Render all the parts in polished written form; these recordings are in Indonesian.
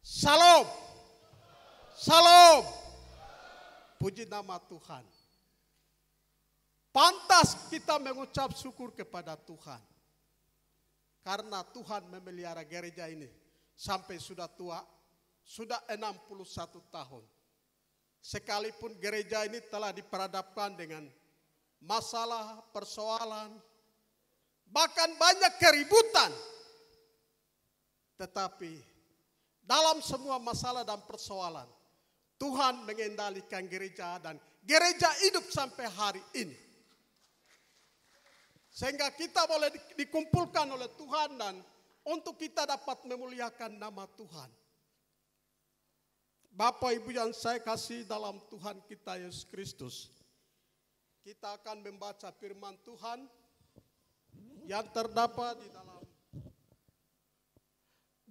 Salam. Salam. Puji nama Tuhan. Pantas kita mengucap syukur kepada Tuhan. Karena Tuhan memelihara gereja ini sampai sudah tua, sudah 61 tahun. Sekalipun gereja ini telah diperhadapkan dengan masalah, persoalan, bahkan banyak keributan. Tetapi dalam semua masalah dan persoalan, Tuhan mengendalikan gereja dan gereja hidup sampai hari ini. Sehingga kita boleh dikumpulkan oleh Tuhan dan untuk kita dapat memuliakan nama Tuhan. Bapak Ibu yang saya kasih dalam Tuhan kita Yesus Kristus. Kita akan membaca firman Tuhan yang terdapat di dalam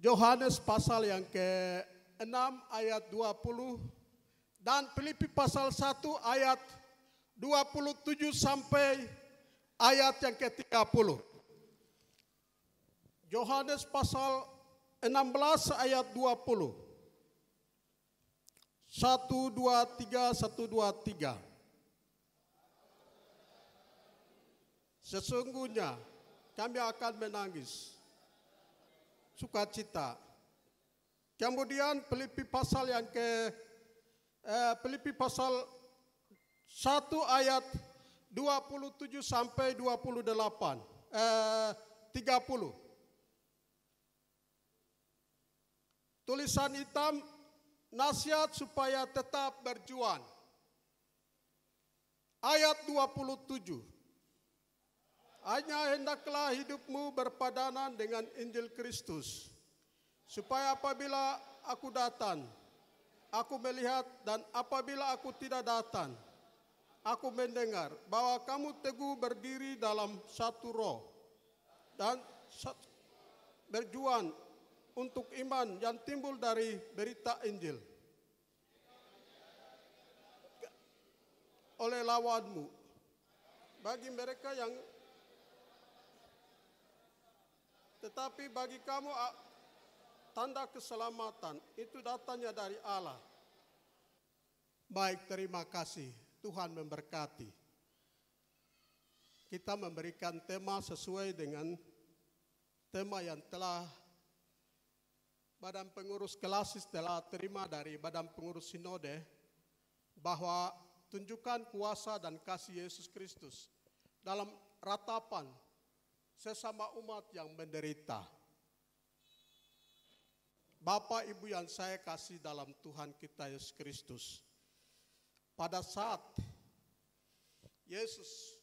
Yohanes pasal yang ke-6 ayat 20 dan Filipi pasal 1 ayat 27 sampai ayat yang ke-30. Yohanes pasal 16 ayat 20. 1, 2, 3, 1, 2, 3. Sesungguhnya kami akan menangis, sukacita. Kemudian Filipi pasal yang Filipi pasal 1 ayat 27 sampai 28, 30. Tulisan hitam, nasihat supaya tetap berjuang. Ayat 27. Hanya hendaklah hidupmu berpadanan dengan Injil Kristus, supaya apabila aku datang, aku melihat, dan apabila aku tidak datang, aku mendengar bahwa kamu teguh berdiri dalam satu roh dan berjuang untuk iman yang timbul dari berita Injil oleh lawanmu. Bagi mereka yang tetapi bagi kamu tanda keselamatan itu datangnya dari Allah. Baik, terima kasih. Tuhan memberkati. Kita memberikan tema sesuai dengan tema yang telah Badan Pengurus Klasis telah terima dari Badan Pengurus Sinode, bahwa tunjukkan kuasa dan kasih Yesus Kristus dalam ratapan sesama umat yang menderita. Bapak Ibu yang saya kasih dalam Tuhan kita Yesus Kristus, pada saat Yesus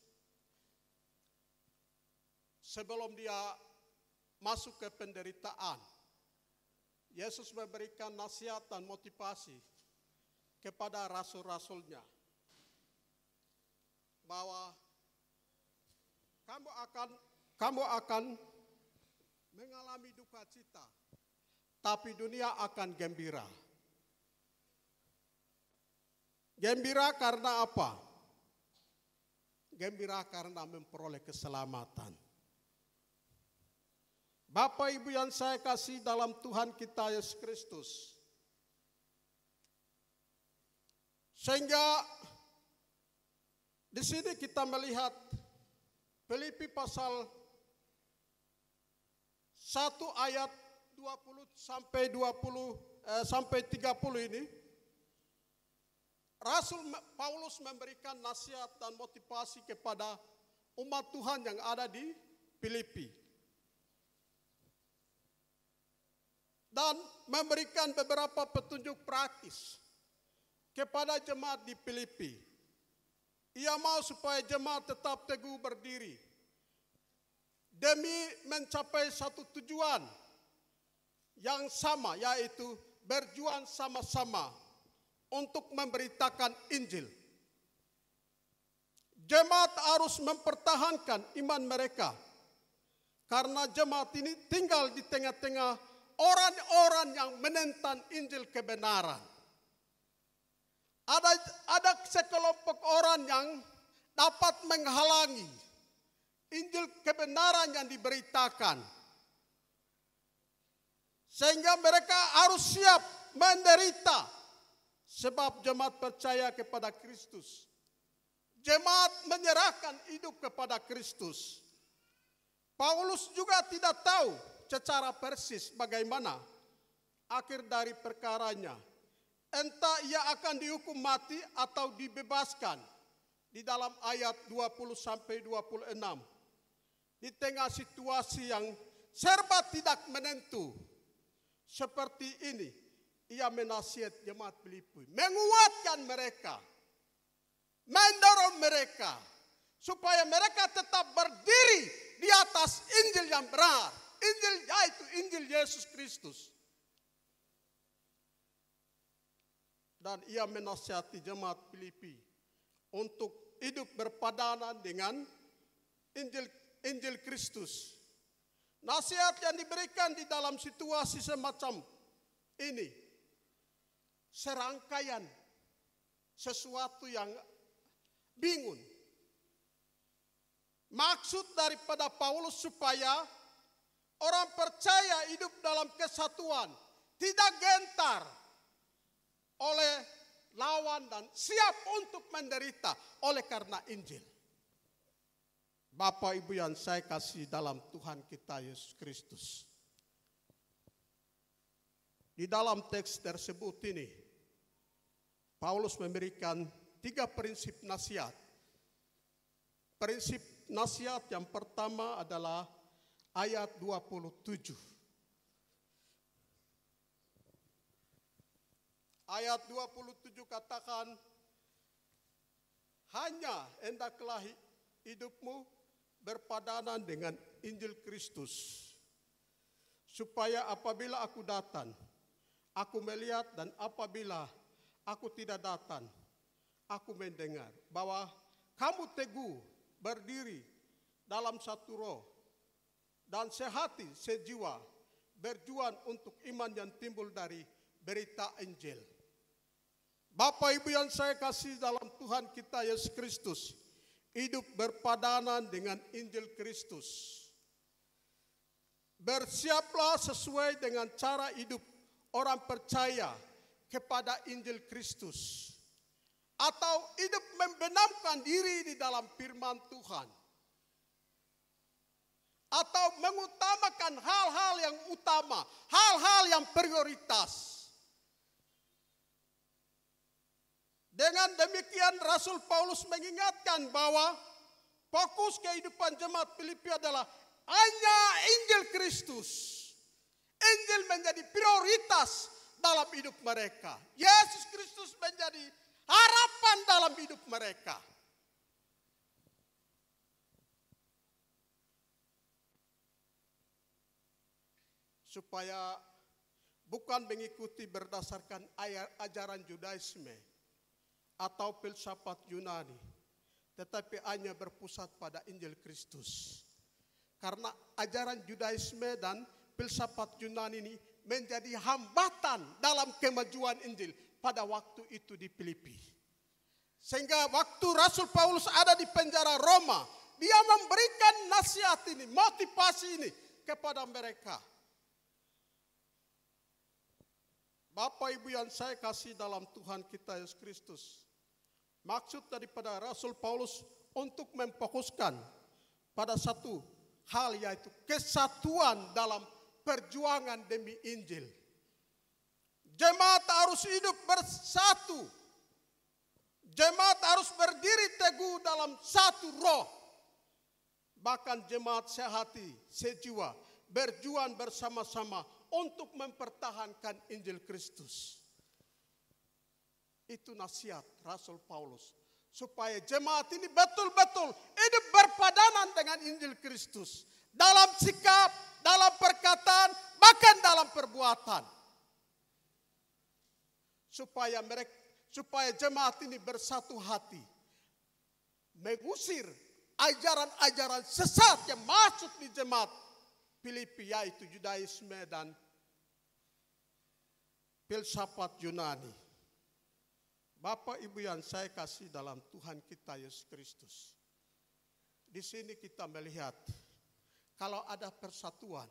sebelum dia masuk ke penderitaan, Yesus memberikan nasihat dan motivasi kepada rasul-rasulnya bahwa kamu akan mengalami duka cita, tapi dunia akan gembira. Gembira karena apa? Gembira karena memperoleh keselamatan. Bapak Ibu yang saya kasih dalam Tuhan kita Yesus Kristus, sehingga di sini kita melihat Filipi pasal 1 ayat 20 sampai 30 ini, Rasul Paulus memberikan nasihat dan motivasi kepada umat Tuhan yang ada di Filipi. Dan memberikan beberapa petunjuk praktis kepada jemaat di Filipi. Ia mau supaya jemaat tetap teguh berdiri demi mencapai satu tujuan yang sama, yaitu berjuang sama-sama untuk memberitakan Injil. Jemaat harus mempertahankan iman mereka, karena jemaat ini tinggal di tengah-tengah orang-orang yang menentang Injil kebenaran. Ada sekelompok orang yang dapat menghalangi Injil kebenaran yang diberitakan. Sehingga mereka harus siap menderita. Sebab jemaat percaya kepada Kristus. Jemaat menyerahkan hidup kepada Kristus. Paulus juga tidak tahu secara persis bagaimana akhir dari perkaranya. Entah ia akan dihukum mati atau dibebaskan. Di dalam ayat 20-26. Di tengah situasi yang serba tidak menentu. Seperti ini, ia menasihat jemaat Filipi, menguatkan mereka, mendorong mereka, supaya mereka tetap berdiri di atas Injil yang benar. Injil yaitu Injil Yesus Kristus. Dan ia menasihati jemaat Filipi untuk hidup berpadanan dengan Injil Kristus. Nasihat yang diberikan di dalam situasi semacam ini, serangkaian sesuatu yang bingung. Maksud daripada Paulus supaya orang percaya hidup dalam kesatuan, tidak gentar oleh lawan dan siap untuk menderita oleh karena Injil. Bapak Ibu yang saya kasih dalam Tuhan kita Yesus Kristus. Di dalam teks tersebut ini, Paulus memberikan 3 prinsip nasihat. Prinsip nasihat yang pertama adalah ayat 27. Ayat 27 katakan, hanya hendaklah hidupmu berpadanan dengan Injil Kristus, supaya apabila aku datang, aku melihat, dan apabila aku tidak datang, aku mendengar bahwa kamu teguh berdiri dalam satu roh dan sehati sejiwa berjuang untuk iman yang timbul dari berita Injil. Bapak Ibu yang saya kasih dalam Tuhan kita Yesus Kristus, hidup berpadanan dengan Injil Kristus. Bersiaplah sesuai dengan cara hidup orang percaya kepada Injil Kristus. Atau hidup membenamkan diri di dalam firman Tuhan. Atau mengutamakan hal-hal yang utama, hal-hal yang prioritas. Dengan demikian Rasul Paulus mengingatkan bahwa fokus kehidupan jemaat Filipi adalah hanya Injil Kristus. Injil menjadi prioritas dalam hidup mereka. Yesus Kristus menjadi harapan dalam hidup mereka. Supaya bukan mengikuti berdasarkan ajaran Judaisme atau filsafat Yunani, tetapi hanya berpusat pada Injil Kristus. Karena ajaran Judaisme dan filsafat Yunani ini menjadi hambatan dalam kemajuan Injil pada waktu itu di Filipi. Sehingga waktu Rasul Paulus ada di penjara Roma, dia memberikan nasihat ini, motivasi ini kepada mereka. Bapak Ibu yang saya kasih dalam Tuhan kita Yesus Kristus, maksud daripada Rasul Paulus untuk memfokuskan pada satu hal, yaitu kesatuan dalam perjuangan demi Injil. Jemaat harus hidup bersatu. Jemaat harus berdiri teguh dalam satu roh. Bahkan jemaat sehati, sejiwa, berjuang bersama-sama untuk mempertahankan Injil Kristus. Itu nasihat Rasul Paulus. Supaya jemaat ini betul-betul hidup berpadanan dengan Injil Kristus. Dalam sikap, dalam perkataan, bahkan dalam perbuatan. Supaya jemaat ini bersatu hati. Mengusir ajaran-ajaran sesat yang masuk di jemaat Filipi, yaitu Judaisme dan filsafat Yunani. Bapak Ibu yang saya kasih dalam Tuhan kita Yesus Kristus. Di sini kita melihat kalau ada persatuan,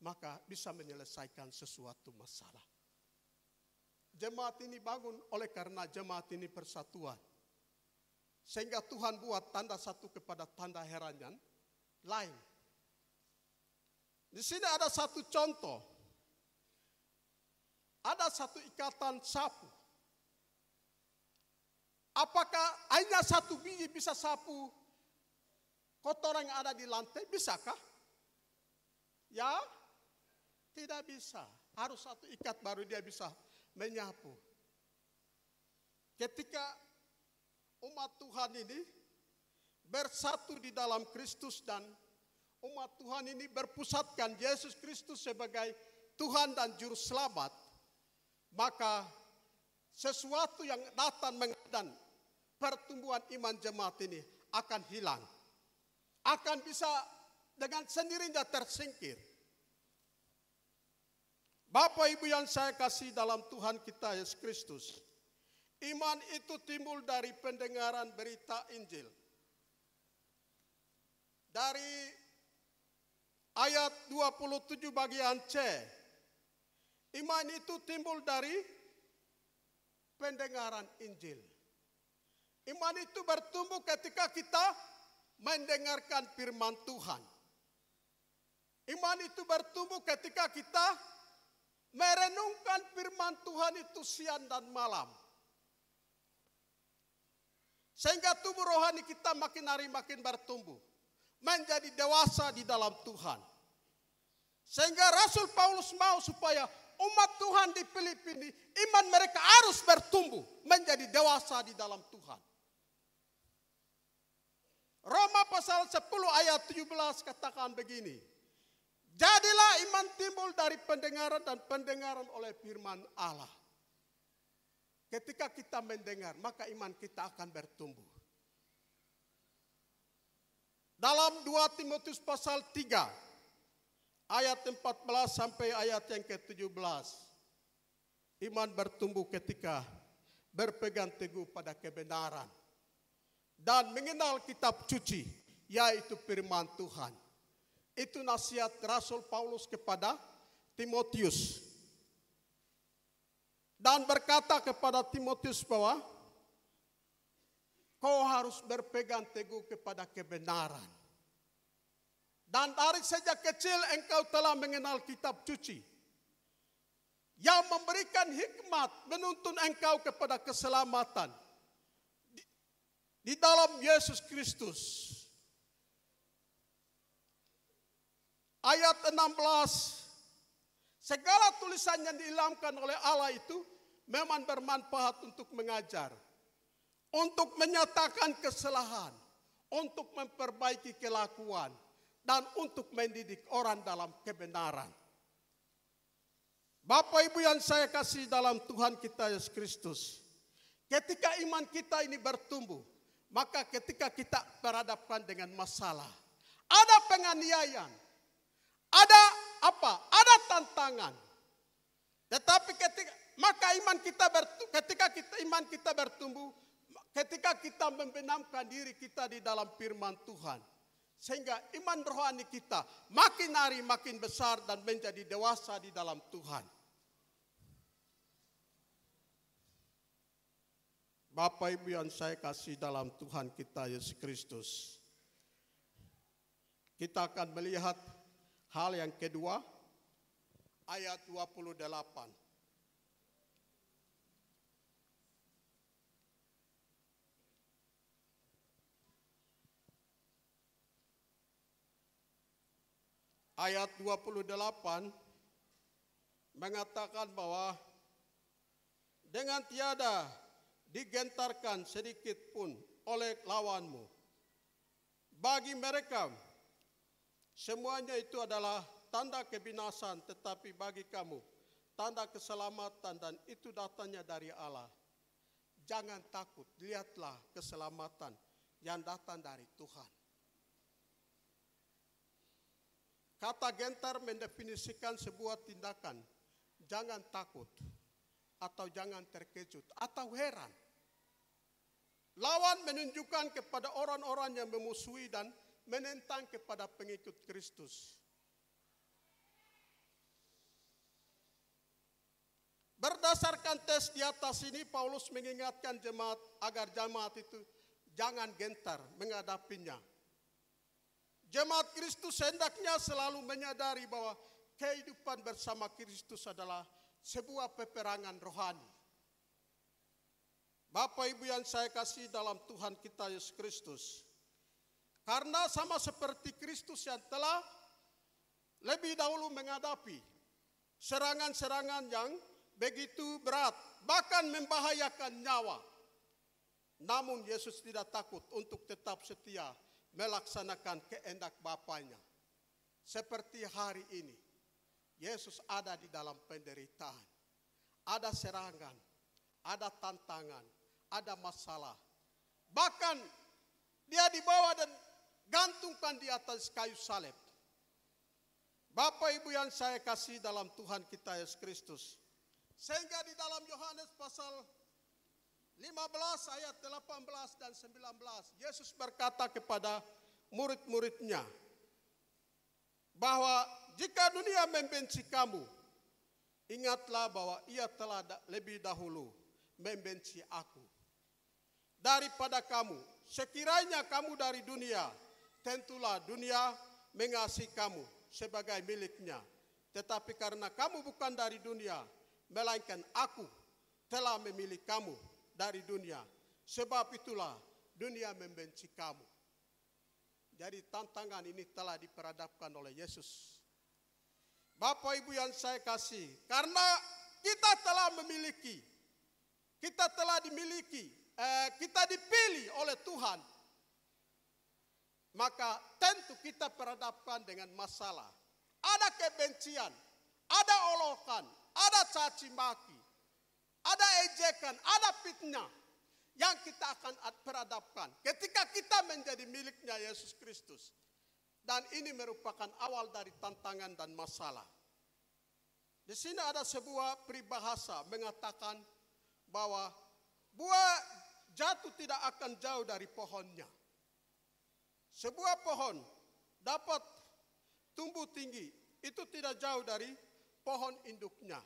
maka bisa menyelesaikan sesuatu masalah. Jemaat ini bangun oleh karena jemaat ini persatuan. Sehingga Tuhan buat tanda satu kepada tanda heran yang lain. Di sini ada satu contoh. Ada satu ikatan sapu. Apakah hanya satu biji bisa sapu kotoran yang ada di lantai? Bisakah? Ya, tidak bisa. Harus satu ikat baru dia bisa menyapu. Ketika umat Tuhan ini bersatu di dalam Kristus dan umat Tuhan ini berpusatkan Yesus Kristus sebagai Tuhan dan Juru Selamat, maka sesuatu yang datang mengadan pertumbuhan iman jemaat ini akan hilang. Akan bisa dengan sendirinya tersingkir. Bapak Ibu yang saya kasih dalam Tuhan kita Yesus Kristus, iman itu timbul dari pendengaran berita Injil. Dari ayat 27 bagian C, iman itu timbul dari pendengaran Injil. Iman itu bertumbuh ketika kita mendengarkan firman Tuhan. Iman itu bertumbuh ketika kita merenungkan firman Tuhan itu siang dan malam. Sehingga tubuh rohani kita makin hari makin bertumbuh. Menjadi dewasa di dalam Tuhan. Sehingga Rasul Paulus mau supaya umat Tuhan di Filipi ini, iman mereka harus bertumbuh. Menjadi dewasa di dalam Tuhan. Roma pasal 10 ayat 17 katakan begini. Jadilah iman timbul dari pendengaran dan pendengaran oleh firman Allah. Ketika kita mendengar, maka iman kita akan bertumbuh. Dalam 2 Timotius pasal 3, ayat 14 sampai ayat yang ke-17. Iman bertumbuh ketika berpegang teguh pada kebenaran. Dan mengenal kitab suci, yaitu firman Tuhan. Itu nasihat Rasul Paulus kepada Timotius. Dan berkata kepada Timotius bahwa kau harus berpegang teguh kepada kebenaran. Dan dari sejak kecil engkau telah mengenal kitab suci. Yang memberikan hikmat menuntun engkau kepada keselamatan. Di dalam Yesus Kristus. Ayat 16, segala tulisan yang diilhamkan oleh Allah itu memang bermanfaat untuk mengajar, untuk menyatakan kesalahan, untuk memperbaiki kelakuan, dan untuk mendidik orang dalam kebenaran. Bapak Ibu yang saya kasih dalam Tuhan kita Yesus Kristus, ketika iman kita ini bertumbuh, maka ketika kita berhadapan dengan masalah, ada penganiayaan, ada apa? Ada tantangan. Tetapi ketika iman kita bertumbuh, ketika kita membenamkan diri kita di dalam firman Tuhan, sehingga iman rohani kita makin hari makin besar dan menjadi dewasa di dalam Tuhan. Bapak Ibu yang saya kasih dalam Tuhan kita Yesus Kristus, kita akan melihat hal yang kedua, ayat 28. Ayat 28 mengatakan bahwa dengan tiada digentarkan sedikit pun oleh lawanmu. Bagi mereka semuanya itu adalah tanda kebinasan, tetapi bagi kamu tanda keselamatan, dan itu datangnya dari Allah. Jangan takut, lihatlah keselamatan yang datang dari Tuhan. Kata gentar mendefinisikan sebuah tindakan. Jangan takut, atau jangan terkejut, atau heran. Lawan menunjukkan kepada orang-orang yang memusuhi dan menentang kepada pengikut Kristus. Berdasarkan tes di atas ini, Paulus mengingatkan jemaat agar jemaat itu jangan gentar menghadapinya. Jemaat Kristus hendaknya selalu menyadari bahwa kehidupan bersama Kristus adalah sebuah peperangan rohani. Bapak Ibu yang saya kasih dalam Tuhan kita Yesus Kristus, karena sama seperti Kristus yang telah lebih dahulu menghadapi serangan-serangan yang begitu berat, bahkan membahayakan nyawa. Namun Yesus tidak takut untuk tetap setia melaksanakan kehendak Bapanya. Seperti hari ini, Yesus ada di dalam penderitaan. Ada serangan, ada tantangan, ada masalah. Bahkan dia dibawa dan gantungkan di atas kayu salib. Bapak Ibu yang saya kasih dalam Tuhan kita Yesus Kristus, sehingga di dalam Yohanes pasal 15 ayat 18 dan 19, Yesus berkata kepada murid-muridnya bahwa jika dunia membenci kamu, ingatlah bahwa ia telah lebih dahulu membenci aku. Daripada kamu, sekiranya kamu dari dunia, tentulah dunia mengasihi kamu sebagai miliknya. Tetapi karena kamu bukan dari dunia, melainkan aku telah memilih kamu dari dunia. Sebab itulah dunia membenci kamu. Jadi tantangan ini telah diperhadapkan oleh Yesus. Bapak Ibu yang saya kasih, karena kita telah memiliki, kita telah dimiliki, kita dipilih oleh Tuhan, maka tentu kita perhadapkan dengan masalah. Ada kebencian, ada olokan, ada caci maki, ada ejekan, ada fitnah yang kita akan perhadapkan ketika kita menjadi miliknya Yesus Kristus. Dan ini merupakan awal dari tantangan dan masalah. Di sini ada sebuah peribahasa mengatakan bahwa buah jatuh tidak akan jauh dari pohonnya. Sebuah pohon dapat tumbuh tinggi, itu tidak jauh dari pohon induknya.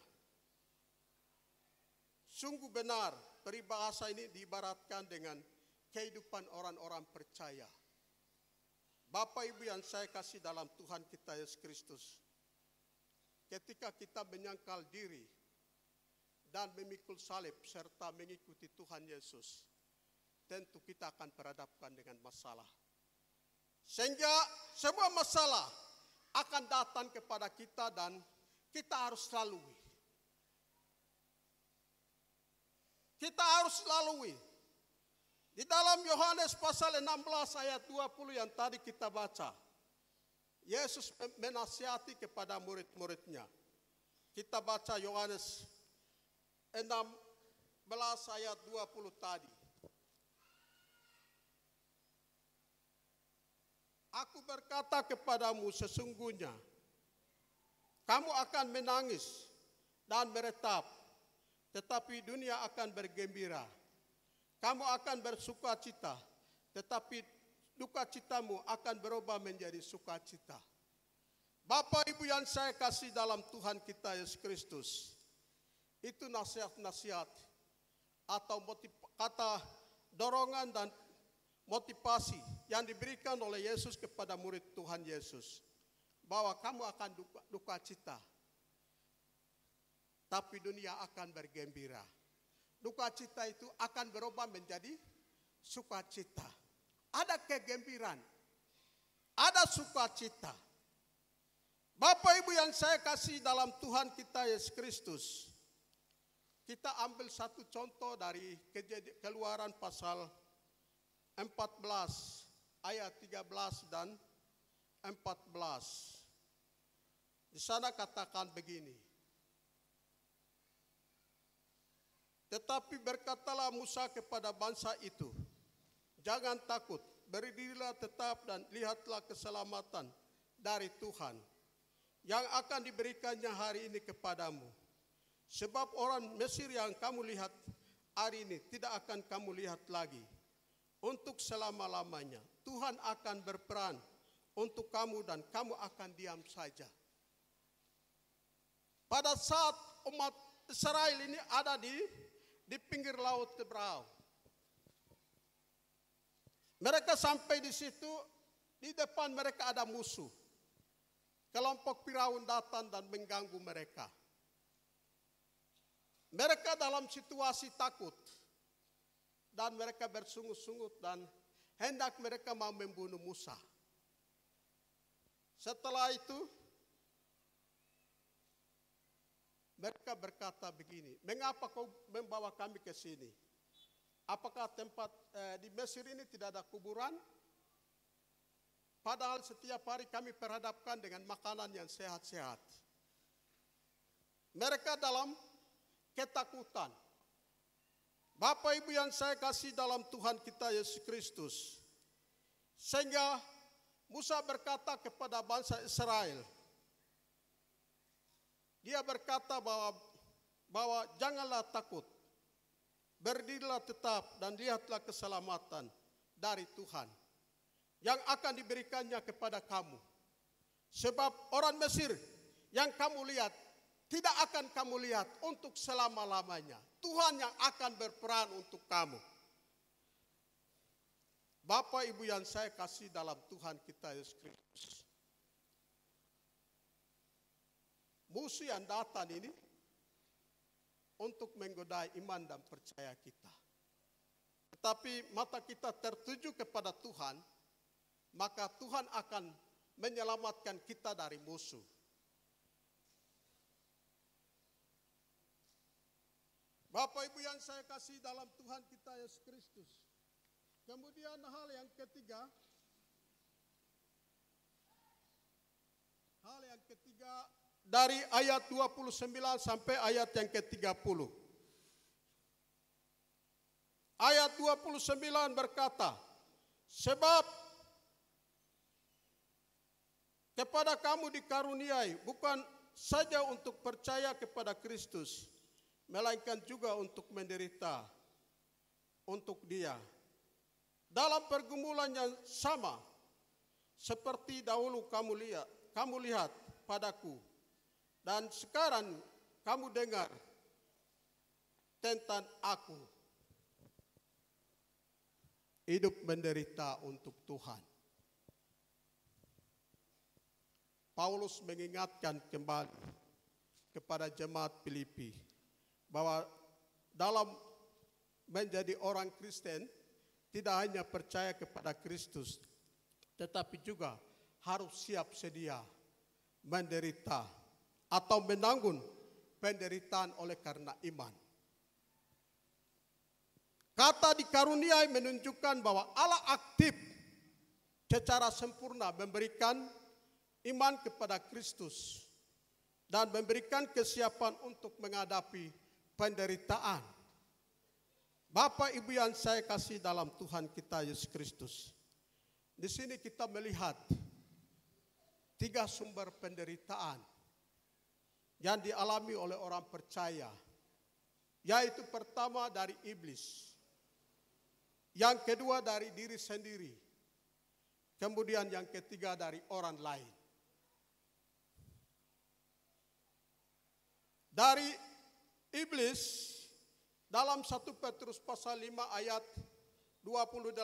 Sungguh benar, peribahasa ini diibaratkan dengan kehidupan orang-orang percaya. Bapak Ibu yang saya kasih dalam Tuhan kita Yesus Kristus, ketika kita menyangkal diri dan memikul salib serta mengikuti Tuhan Yesus, tentu kita akan berhadapkan dengan masalah. Sehingga semua masalah akan datang kepada kita dan kita harus lalui. Kita harus lalui. Di dalam Yohanes pasal 16 ayat 20 yang tadi kita baca, Yesus menasihati kepada murid-muridnya. Kita baca Yohanes 16 ayat 20 tadi. Aku berkata kepadamu, sesungguhnya kamu akan menangis dan meretap, tetapi dunia akan bergembira. Kamu akan bersukacita, tetapi duka citamu akan berubah menjadi sukacita. Bapak Ibu yang saya kasih dalam Tuhan kita Yesus Kristus, itu nasihat-nasihat atau kata dorongan dan motivasi yang diberikan oleh Yesus kepada murid Tuhan Yesus, bahwa kamu akan duka cita, tapi dunia akan bergembira. Duka cita itu akan berubah menjadi sukacita. Ada kegembiraan, ada sukacita. Bapak Ibu yang saya kasih dalam Tuhan kita Yesus Kristus, kita ambil satu contoh dari Keluaran pasal 14 ayat 13 dan 14. Di sana katakan begini. Tetapi berkatalah Musa kepada bangsa itu, jangan takut, berdirilah tetap dan lihatlah keselamatan dari Tuhan yang akan diberikannya hari ini kepadamu. Sebab orang Mesir yang kamu lihat hari ini tidak akan kamu lihat lagi untuk selama-lamanya. Tuhan akan berperan untuk kamu dan kamu akan diam saja. Pada saat umat Israel ini ada di pinggir laut Tebrau. Mereka sampai di situ, di depan mereka ada musuh. Kelompok Firaun datang dan mengganggu mereka. Mereka dalam situasi takut. Dan mereka bersungut-sungut dan hendak mereka mau membunuh Musa. Setelah itu, mereka berkata begini, mengapa kau membawa kami ke sini? Apakah tempat di Mesir ini tidak ada kuburan? Padahal setiap hari kami perhadapkan dengan makanan yang sehat-sehat. Mereka dalam ketakutan. Bapak Ibu yang saya kasih dalam Tuhan kita Yesus Kristus. Sehingga Musa berkata kepada bangsa Israel. Dia berkata bahwa janganlah takut. Berdirilah tetap dan lihatlah keselamatan dari Tuhan. Yang akan diberikannya kepada kamu. Sebab orang Mesir yang kamu lihat, tidak akan kamu lihat untuk selama-lamanya. Tuhan yang akan berperan untuk kamu. Bapak Ibu yang saya kasih dalam Tuhan kita Yesus Kristus. Musuh yang datang ini untuk menggodai iman dan percaya kita. Tetapi mata kita tertuju kepada Tuhan, maka Tuhan akan menyelamatkan kita dari musuh. Bapak Ibu yang saya kasih dalam Tuhan kita Yesus Kristus. Kemudian hal yang ketiga dari ayat 29 sampai ayat yang ke-30. Ayat 29 berkata, sebab kepada kamu dikaruniai bukan saja untuk percaya kepada Kristus, melainkan juga untuk menderita untuk Dia. Dalam pergumulan yang sama seperti dahulu kamu lihat padaku, dan sekarang kamu dengar tentang aku. Hidup menderita untuk Tuhan. Paulus mengingatkan kembali kepada jemaat Filipi bahwa dalam menjadi orang Kristen tidak hanya percaya kepada Kristus, tetapi juga harus siap sedia menderita atau menanggung penderitaan oleh karena iman. Kata dikaruniai menunjukkan bahwa Allah aktif secara sempurna memberikan iman kepada Kristus dan memberikan kesiapan untuk menghadapi penderitaan. Bapak Ibu yang saya kasih dalam Tuhan kita Yesus Kristus. Di sini kita melihat 3 sumber penderitaan yang dialami oleh orang percaya. Yaitu pertama dari iblis. Yang kedua dari diri sendiri. Kemudian yang ketiga dari orang lain. Dari iblis dalam 1 Petrus pasal 5 ayat 28.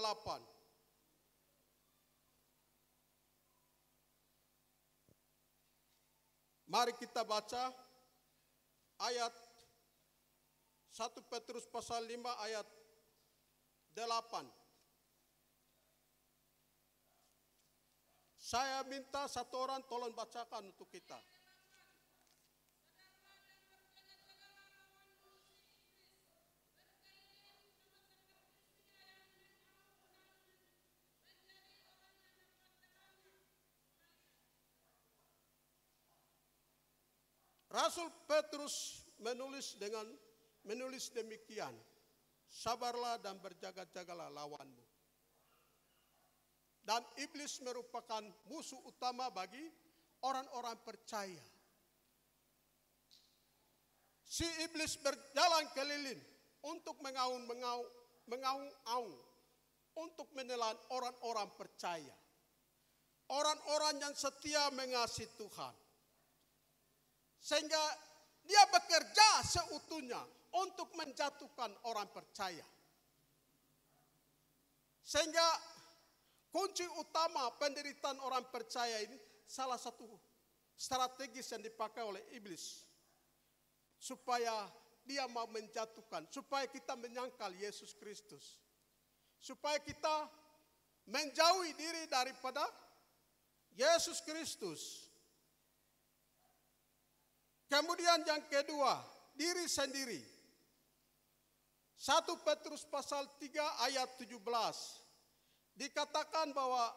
Mari kita baca ayat 1 Petrus pasal 5 ayat 8. Saya minta satu orang tolong bacakan untuk kita. Rasul Petrus menulis demikian, sabarlah dan berjaga-jagalah lawanmu. Dan iblis merupakan musuh utama bagi orang-orang percaya. Si iblis berjalan keliling untuk mengaung-aung, untuk menelan orang-orang percaya. Orang-orang yang setia mengasihi Tuhan. Sehingga Dia bekerja seutuhnya untuk menjatuhkan orang percaya. Sehingga kunci utama penderitaan orang percaya ini salah satu strategis yang dipakai oleh iblis. Supaya dia mau menjatuhkan, supaya kita menyangkal Yesus Kristus. Supaya kita menjauhi diri daripada Yesus Kristus. Kemudian yang kedua, diri sendiri. 1 Petrus pasal 3 ayat 17. Dikatakan bahwa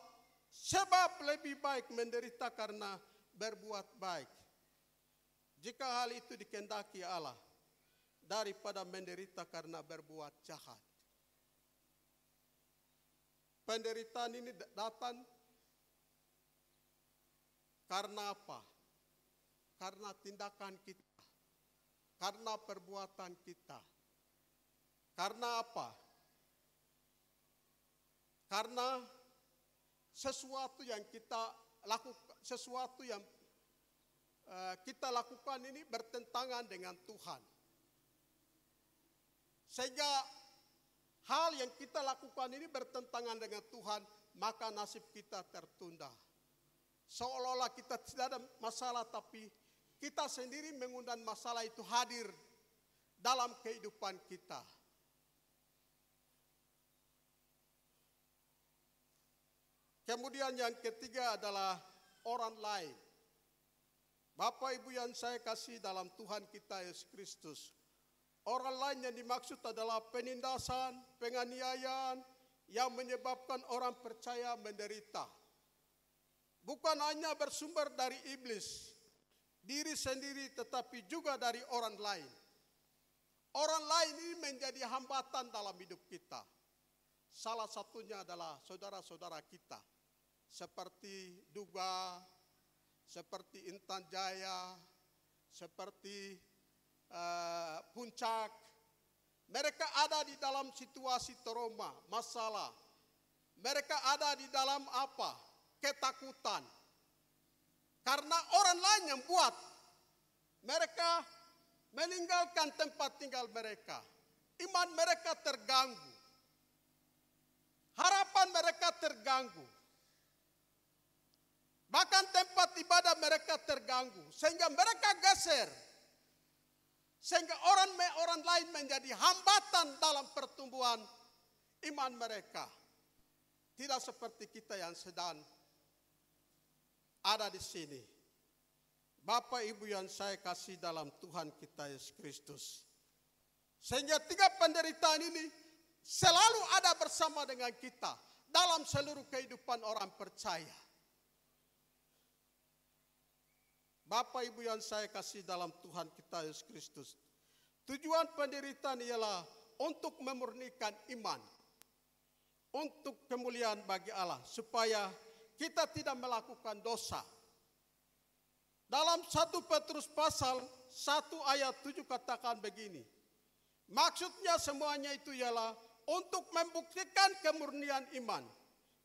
sebab lebih baik menderita karena berbuat baik, jika hal itu dikehendaki Allah, daripada menderita karena berbuat jahat. Penderitaan ini datang karena apa? Karena tindakan kita, karena perbuatan kita. Karena apa? Karena sesuatu yang kita lakukan, kita lakukan ini bertentangan dengan Tuhan. Sehingga hal yang kita lakukan ini bertentangan dengan Tuhan, maka nasib kita tertunda. Seolah-olah kita tidak ada masalah, tapi kita sendiri mengundang masalah itu hadir dalam kehidupan kita. Kemudian yang ketiga adalah orang lain. Bapak Ibu yang saya kasih dalam Tuhan kita Yesus Kristus. Orang lain yang dimaksud adalah penindasan, penganiayaan yang menyebabkan orang percaya menderita. Bukan hanya bersumber dari iblis, diri sendiri, tetapi juga dari orang lain. Orang lain ini menjadi hambatan dalam hidup kita. Salah satunya adalah saudara-saudara kita. Seperti Duga, seperti Intan Jaya, seperti Puncak. Mereka ada di dalam situasi trauma, masalah. Mereka ada di dalam apa? Ketakutan. Karena orang lain yang buat mereka meninggalkan tempat tinggal mereka. Iman mereka terganggu. Harapan mereka terganggu. Bahkan tempat ibadah mereka terganggu. Sehingga mereka geser. Sehingga orang lain menjadi hambatan dalam pertumbuhan iman mereka. Tidak seperti kita yang sedang ada di sini. Bapak Ibu yang saya kasih dalam Tuhan kita Yesus Kristus. Sehingga tiga penderitaan ini selalu ada bersama dengan kita dalam seluruh kehidupan orang percaya. Bapak Ibu yang saya kasih dalam Tuhan kita Yesus Kristus. Tujuan penderitaan ialah untuk memurnikan iman. Untuk kemuliaan bagi Allah. Supaya kita tidak melakukan dosa. Dalam 1 Petrus pasal 1 ayat 7 katakan begini. Maksudnya semuanya itu ialah untuk membuktikan kemurnian iman.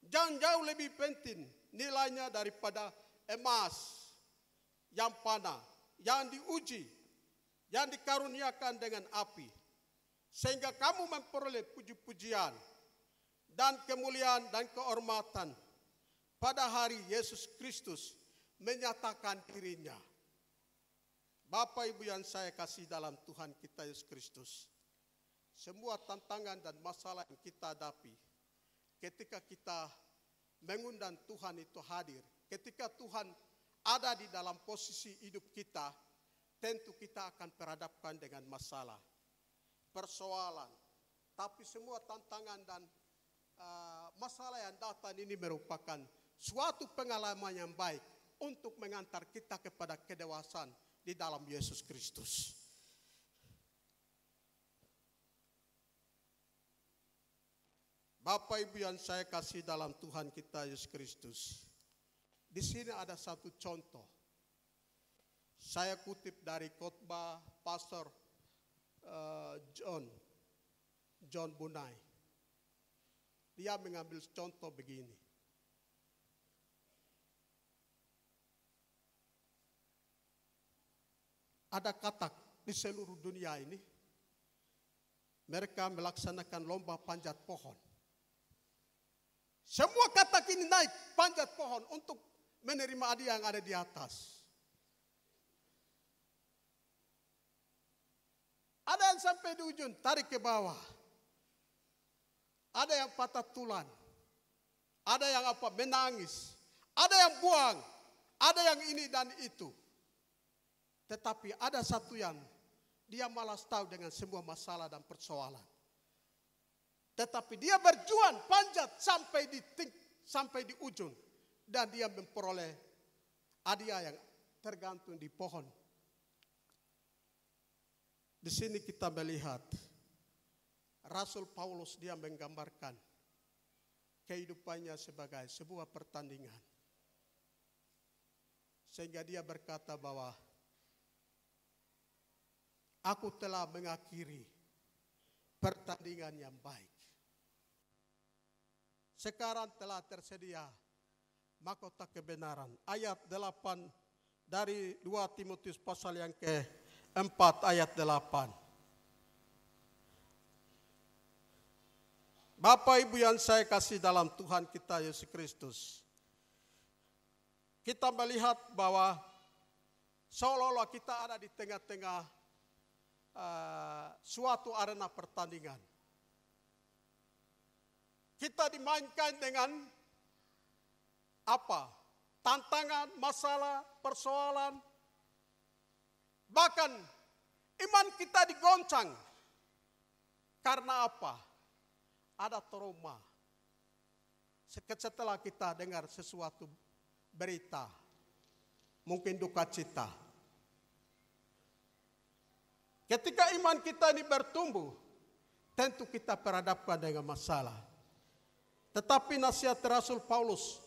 Yang jauh lebih penting nilainya daripada emas yang panah, yang diuji, yang dikaruniakan dengan api. Sehingga kamu memperoleh puji-pujian dan kemuliaan dan kehormatan pada hari Yesus Kristus menyatakan dirinya. Bapak Ibu yang saya kasih dalam Tuhan kita Yesus Kristus. Semua tantangan dan masalah yang kita hadapi, ketika kita mengundang Tuhan itu hadir, ketika Tuhan ada di dalam posisi hidup kita, tentu kita akan berhadapkan dengan masalah, persoalan. Tapi semua tantangan dan masalah yang datang ini merupakan suatu pengalaman yang baik untuk mengantar kita kepada kedewasaan di dalam Yesus Kristus. Bapak Ibu yang saya kasih dalam Tuhan kita Yesus Kristus. Di sini ada satu contoh. Saya kutip dari khotbah Pastor John Bunai. Dia mengambil contoh begini. ada katak di seluruh dunia ini. Mereka melaksanakan lomba panjat pohon. Semua katak ini naik panjat pohon untuk menerima hadiah yang ada di atas. Ada yang sampai di ujung, tarik ke bawah. Ada yang patah tulang. Ada yang menangis. Ada yang buang. Ada yang ini dan itu. Tetapi ada satu yang dia malas tahu dengan semua masalah dan persoalan. Tetapi dia berjuang panjat sampai di ujung. Dan dia memperoleh hadiah yang tergantung di pohon. Di sini kita melihat Rasul Paulus dia menggambarkan kehidupannya sebagai sebuah pertandingan. Sehingga dia berkata bahwa aku telah mengakhiri pertandingan yang baik. Sekarang telah tersedia mahkota kebenaran. Ayat 8 dari 2 Timotius pasal yang ke-4 ayat 8. Bapak Ibu yang saya kasih dalam Tuhan kita Yesus Kristus. Kita melihat bahwa seolah-olah kita ada di tengah-tengah suatu arena pertandingan. Kita dimainkan dengan apa? Tantangan, masalah, persoalan. Bahkan iman kita digoncang. Karena apa? Ada trauma. Setelah kita dengar sesuatu berita, mungkin duka cita. Ketika iman kita ini bertumbuh, tentu kita berhadapkan dengan masalah. Tetapi nasihat Rasul Paulus,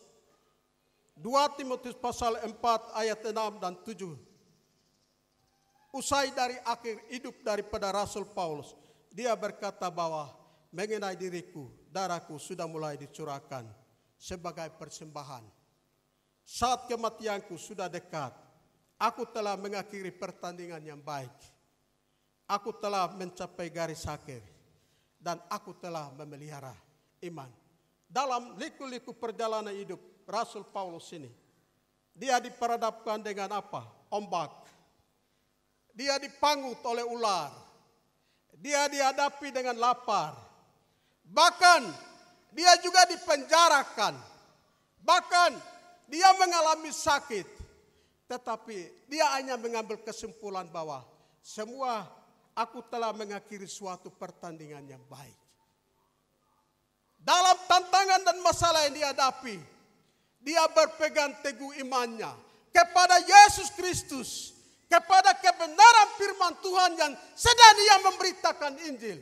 2 Timotius pasal 4 ayat 6 dan 7. Usai dari akhir hidup daripada Rasul Paulus, dia berkata bahwa mengenai diriku, darahku sudah mulai dicurahkan sebagai persembahan. Saat kematianku sudah dekat, aku telah mengakhiri pertandingan yang baik. Aku telah mencapai garis akhir dan aku telah memelihara iman. Dalam liku-liku perjalanan hidup Rasul Paulus ini, dia diperhadapkan dengan apa? Ombak. Dia dipangut oleh ular. Dia dihadapi dengan lapar. Bahkan dia juga dipenjarakan. Bahkan dia mengalami sakit. Tetapi dia hanya mengambil kesimpulan bahwa semua aku telah mengakhiri suatu pertandingan yang baik. Dalam tantangan dan masalah yang dihadapi, dia berpegang teguh imannya kepada Yesus Kristus, kepada kebenaran firman Tuhan yang sedang dia memberitakan Injil.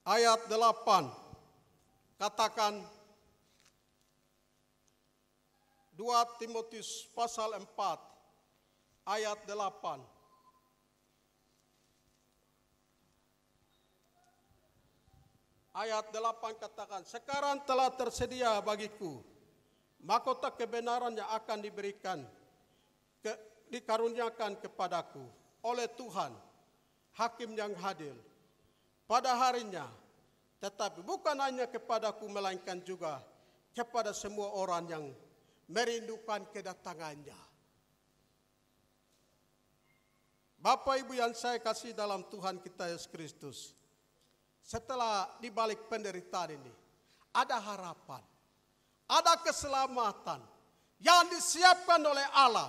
Ayat 8 katakan 2 Timotius pasal 4 ayat 8. Ayat 8 katakan, sekarang telah tersedia bagiku mahkota kebenaran yang akan diberikan, dikaruniakan kepadaku oleh Tuhan, Hakim yang adil, pada harinya. Tetapi bukan hanya kepadaku, melainkan juga kepada semua orang yang merindukan kedatangannya. Bapak Ibu yang saya kasih dalam Tuhan kita Yesus Kristus, setelah dibalik penderitaan ini, ada harapan, ada keselamatan yang disiapkan oleh Allah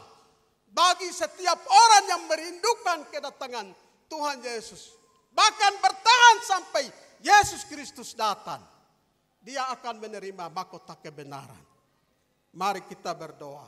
bagi setiap orang yang merindukan kedatangan Tuhan Yesus. Bahkan bertahan sampai Yesus Kristus datang, dia akan menerima mahkota kebenaran. Mari kita berdoa.